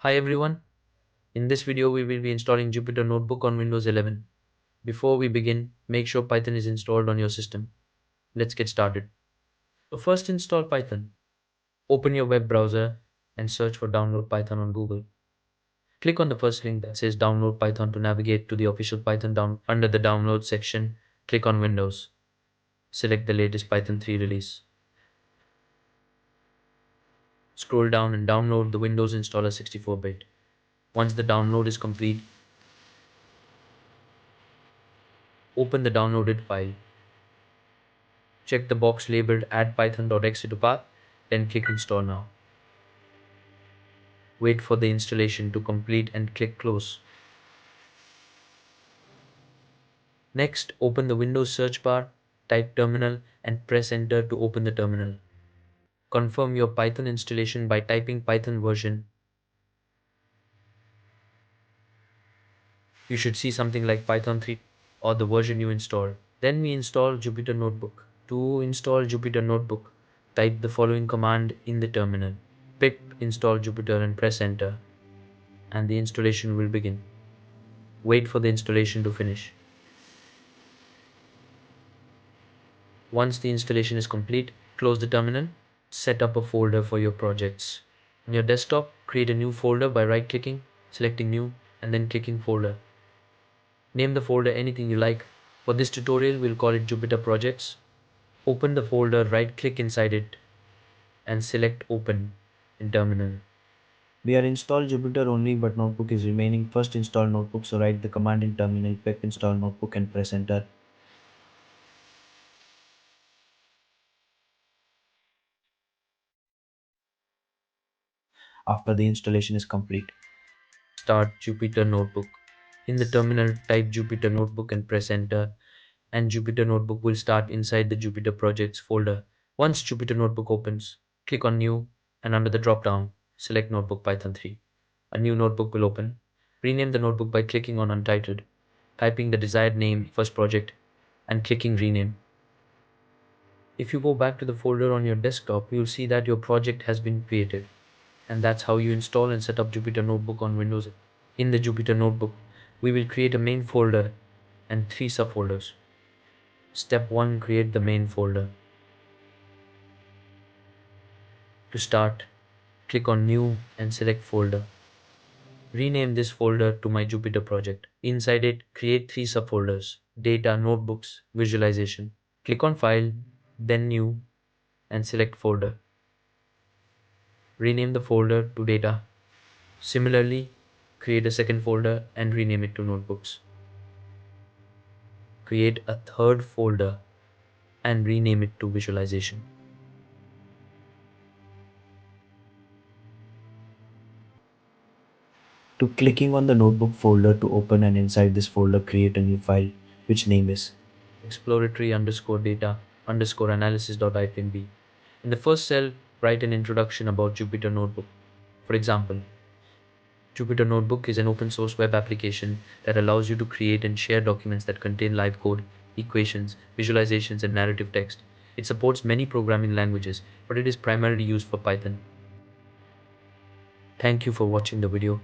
Hi everyone, in this video we will be installing Jupyter Notebook on Windows 11. Before we begin, make sure Python is installed on your system. Let's get started. So first install Python. Open your web browser and search for download Python on Google. Click on the first link that says download Python to navigate to the official Python under the download section. Click on Windows. Select the latest Python 3 release. Scroll down and download the Windows installer 64-bit. Once the download is complete, open the downloaded file. Check the box labeled add python.exe to path, then click install now. Wait for the installation to complete and click close. Next, open the Windows search bar, type terminal and press enter to open the terminal. Confirm your Python installation by typing Python version. You should see something like Python 3 or the version you installed. Then we install Jupyter Notebook. To install Jupyter Notebook, type the following command in the terminal. Pip install Jupyter and press enter, and the installation will begin. Wait for the installation to finish. Once the installation is complete, close the terminal. Set up a folder for your projects. On your desktop, create a new folder by right-clicking, selecting New, and then clicking Folder. Name the folder anything you like. For this tutorial, we'll call it Jupyter Projects. Open the folder, right-click inside it, and select Open in Terminal. We are installed Jupyter only, but Notebook is remaining. First install Notebook, so write the command in terminal pip install Notebook and press enter. After the installation is complete, Start Jupyter Notebook. In the terminal, type Jupyter Notebook and press enter, and Jupyter Notebook will start inside the Jupyter Projects folder. Once Jupyter Notebook opens, click on New, and under the drop-down, select Notebook Python 3. A new notebook will open. Rename the notebook by clicking on Untitled, typing the desired name, first project, and clicking Rename. If you go back to the folder on your desktop, you'll see that your project has been created. And that's how you install and set up Jupyter Notebook on Windows. In the Jupyter Notebook, we will create a main folder and 3 subfolders. Step 1. Create the main folder. To start, click on New and select Folder. Rename this folder to My Jupyter Project. Inside it, create 3 subfolders: Data, Notebooks, Visualization. Click on File, then New, and select Folder. Rename the folder to Data. Similarly, create a second folder and rename it to Notebooks. Create a third folder and rename it to Visualization. to clicking on the Notebook folder to open, and inside this folder create a new file which name is Exploratory underscore data underscore analysis.ipmb. In the first cell, write an introduction about Jupyter Notebook. For example, Jupyter Notebook is an open source web application that allows you to create and share documents that contain live code, equations, visualizations, and narrative text. It supports many programming languages, but it is primarily used for Python. Thank you for watching the video.